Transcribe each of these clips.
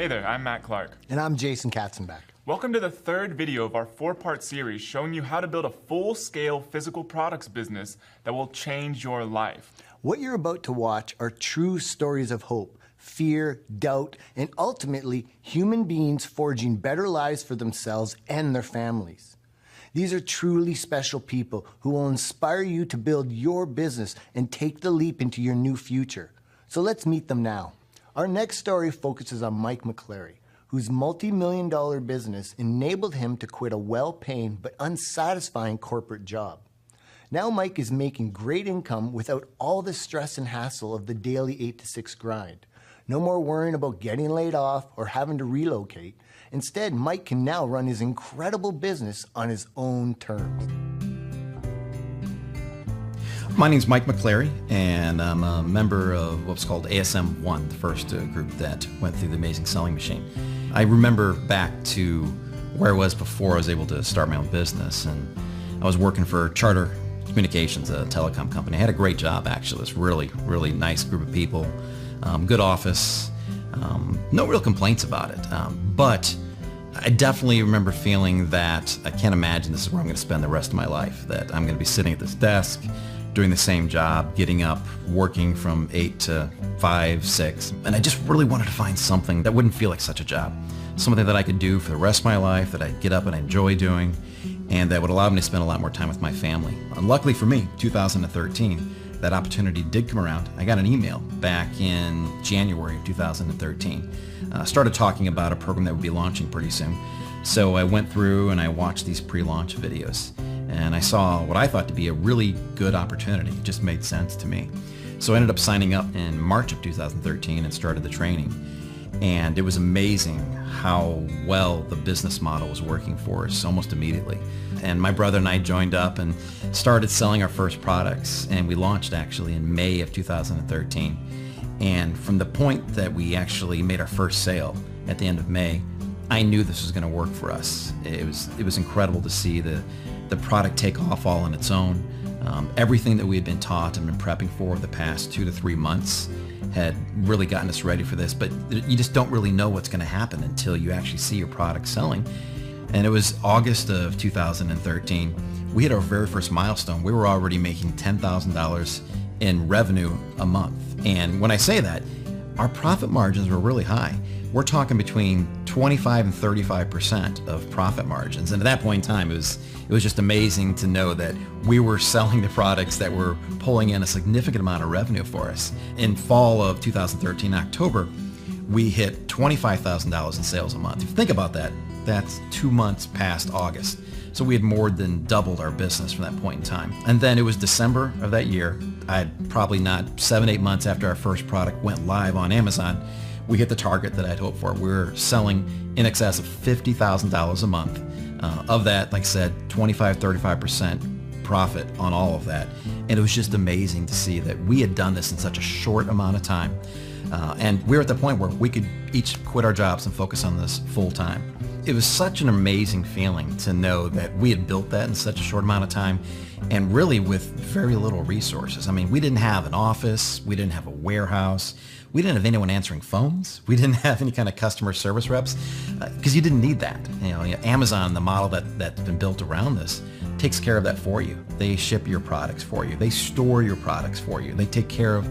Hey there, I'm Matt Clark. And I'm Jason Katzenbach. Welcome to the third video of our 4-part series showing you how to build a full-scale physical products business that will change your life. What you're about to watch are true stories of hope, fear, doubt, and ultimately human beings forging better lives for themselves and their families. These are truly special people who will inspire you to build your business and take the leap into your new future. So let's meet them now. Our next story focuses on Mike McCleary, whose multi-million-dollar business enabled him to quit a well-paying but unsatisfying corporate job. Now Mike is making great income without all the stress and hassle of the daily 8 to 6 grind. No more worrying about getting laid off or having to relocate. Instead, Mike can now run his incredible business on his own terms. My name's Mike McCleary, and I'm a member of what's called ASM 1, the first group that went through the Amazing Selling Machine. I remember back to where I was before I was able to start my own business, and I was working for Charter Communications, a telecom company. I had a great job, actually. It was really, really nice group of people, good office, no real complaints about it. But I definitely remember feeling that I can't imagine this is where I'm going to spend the rest of my life, that I'm going to be sitting at this desk, doing the same job, getting up, working from 8 to 5, 6. And I just really wanted to find something that wouldn't feel like such a job. Something that I could do for the rest of my life, that I'd get up and enjoy doing, and that would allow me to spend a lot more time with my family. And luckily for me, 2013, that opportunity did come around. I got an email back in January of 2013. Started talking about a program that would be launching pretty soon. So I went through and I watched these pre-launch videos, and I saw what I thought to be a really good opportunity. It just made sense to me. So I ended up signing up in March of 2013 and started the training. And it was amazing how well the business model was working for us almost immediately. And my brother and I joined up and started selling our first products, and we launched actually in May of 2013. And from the point that we actually made our first sale at the end of May, I knew this was going to work for us. It was incredible to see the product take off all on its own. Everything that we had been taught and been prepping for the past 2 to 3 months had really gotten us ready for this, but you just don't really know what's going to happen until you actually see your product selling. And it was August of 2013. We hit our very first milestone. We were already making $10,000 in revenue a month. And when I say that, our profit margins were really high. We're talking between 25 and 35% of profit margins. And at that point in time, it was just amazing to know that we were selling the products that were pulling in a significant amount of revenue for us. In fall of 2013, October, we hit $25,000 in sales a month. If you think about that, that's 2 months past August. So we had more than doubled our business from that point in time. And then it was December of that year. I'd probably not 7, 8 months after our first product went live on Amazon, we hit the target that I'd hoped for. We were selling in excess of $50,000 a month. Of that, like I said, 25, 35% profit on all of that. And it was just amazing to see that we had done this in such a short amount of time. And we were at the point where we could each quit our jobs and focus on this full time. It was such an amazing feeling to know that we had built that in such a short amount of time, and really with very little resources. I mean, we didn't have an office, we didn't have a warehouse, we didn't have anyone answering phones, we didn't have any kind of customer service reps, because you didn't need that. Amazon, the model that's been built around this, takes care of that for you. They ship your products for you, they store your products for you, they take care of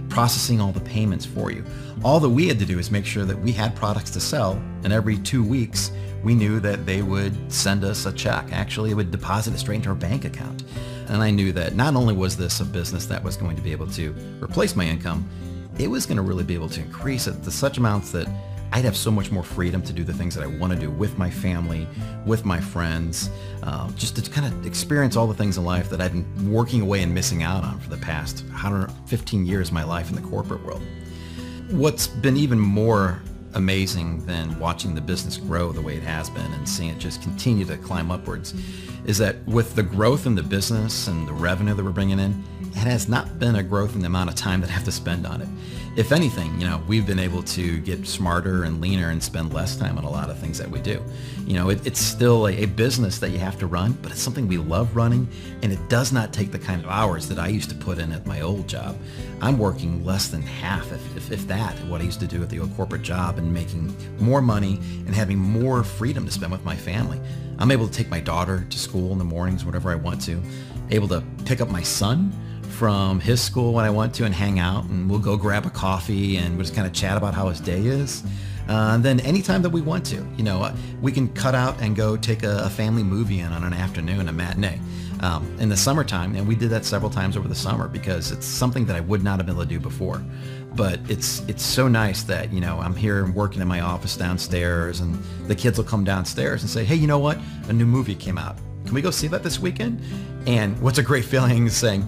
processing all the payments for you. All that we had to do is make sure that we had products to sell, and every 2 weeks we knew that they would send us a check. Actually, it would deposit it straight into our bank account. And I knew that not only was this a business that was going to be able to replace my income, it was going to really be able to increase it to such amounts that I'd have so much more freedom to do the things that I want to do with my family, with my friends, just to kind of experience all the things in life that I've been working away and missing out on for the past 15 years of my life in the corporate world. What's been even more amazing than watching the business grow the way it has been and seeing it just continue to climb upwards is that with the growth in the business and the revenue that we're bringing in, it has not been a growth in the amount of time that I have to spend on it. if anything, we've been able to get smarter and leaner and spend less time on a lot of things that we do. It's still a business that you have to run, but it's something we love running, and it does not take the kind of hours that I used to put in at my old job. I'm working less than half, if that, what I used to do at the old corporate job, and making more money and having more freedom to spend with my family. I'm able to take my daughter to school in the mornings whenever I want to, able to pick up my son from his school when I want to and hang out, and we'll go grab a coffee and we'll just kind of chat about how his day is. And then anytime that we want to, we can cut out and go take a family movie on an afternoon, a matinee. In the summertime, and we did that several times over the summer because it's something that I would not have been able to do before. But it's so nice that, I'm here working in my office downstairs, and the kids will come downstairs and say, hey, you know what? A new movie came out. Can we go see that this weekend? And what's a great feeling is saying,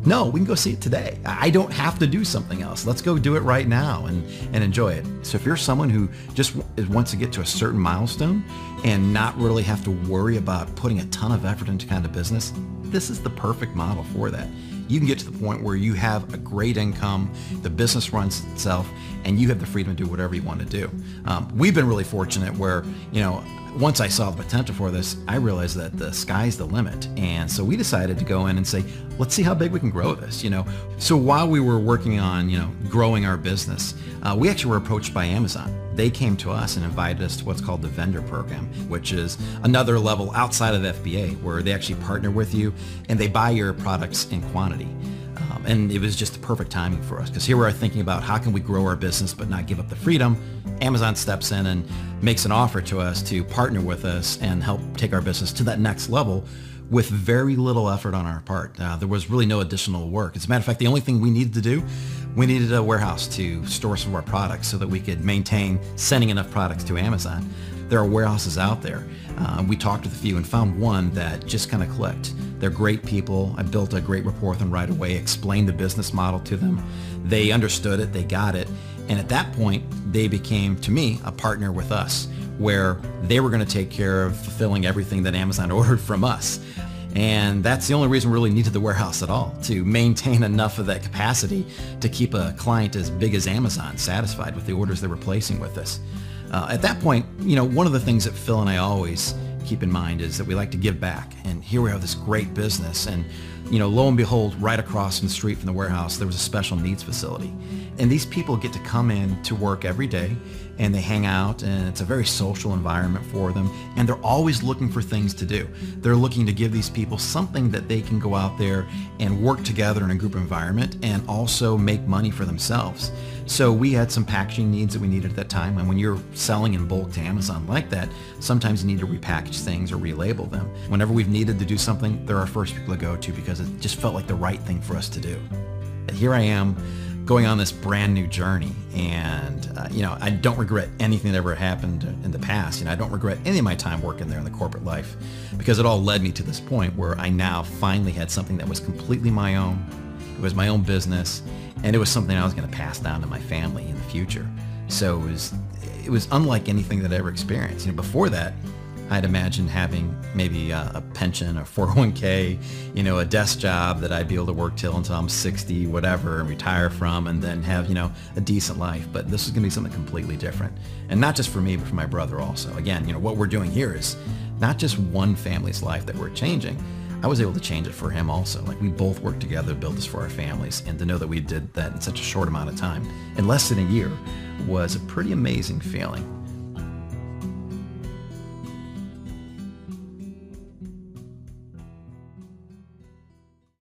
no, we can go see it today. I don't have to do something else. Let's go do it right now and enjoy it. So if you're someone who just wants to get to a certain milestone and not really have to worry about putting a ton of effort into kind of business, this is the perfect model for that. You can get to the point where you have a great income, the business runs itself, and you have the freedom to do whatever you want to do. We've been really fortunate where, once I saw the potential for this, I realized that the sky's the limit. And so we decided to go in and say, let's see how big we can grow this, So while we were working on, growing our business, we actually were approached by Amazon. They came to us and invited us to what's called the vendor program, which is another level outside of FBA where they actually partner with you and they buy your products in quantity. And it was just the perfect timing for us because here we are thinking about how can we grow our business but not give up the freedom. Amazon steps in and makes an offer to us to partner with us and help take our business to that next level with very little effort on our part. There was really no additional work. As a matter of fact, the only thing we needed to do, we needed a warehouse to store some of our products so that we could maintain sending enough products to Amazon. There are warehouses out there. We talked with a few and found one that just kind of clicked. They're great people. I built a great rapport with them right away, explained the business model to them. They understood it, they got it. And at that point, they became, to me, a partner with us, where they were going to take care of fulfilling everything that Amazon ordered from us. And that's the only reason we really needed the warehouse at all, to maintain enough of that capacity to keep a client as big as Amazon satisfied with the orders they were placing with us. At that point, one of the things that Phil and I always keep in mind is that we like to give back. And here we have this great business. And, lo and behold, right across from the street from the warehouse, there was a special needs facility. And these people get to come in to work every day and they hang out, and it's a very social environment for them. And they're always looking for things to do. They're looking to give these people something that they can go out there and work together in a group environment and also make money for themselves. So we had some packaging needs that we needed at that time. And when you're selling in bulk to Amazon like that, sometimes you need to repackage things or relabel them. Whenever we've needed to do something, they're our first people to go to because it just felt like the right thing for us to do. Here I am going on this brand new journey, and I don't regret anything that ever happened in the past. I don't regret any of my time working there in the corporate life because it all led me to this point where I now finally had something that was completely my own. It was my own business, and it was something I was going to pass down to my family in the future. So it was unlike anything that I ever experienced. Before that, I'd imagined having maybe a pension, a 401k, a desk job that I'd be able to work till until I'm 60, whatever, and retire from, and then have, a decent life. But this is going to be something completely different. And not just for me, but for my brother also. Again, what we're doing here is not just one family's life that we're changing. I was able to change it for him also. Like, we both worked together to build this for our families, and to know that we did that in such a short amount of time, in less than a year, was a pretty amazing feeling.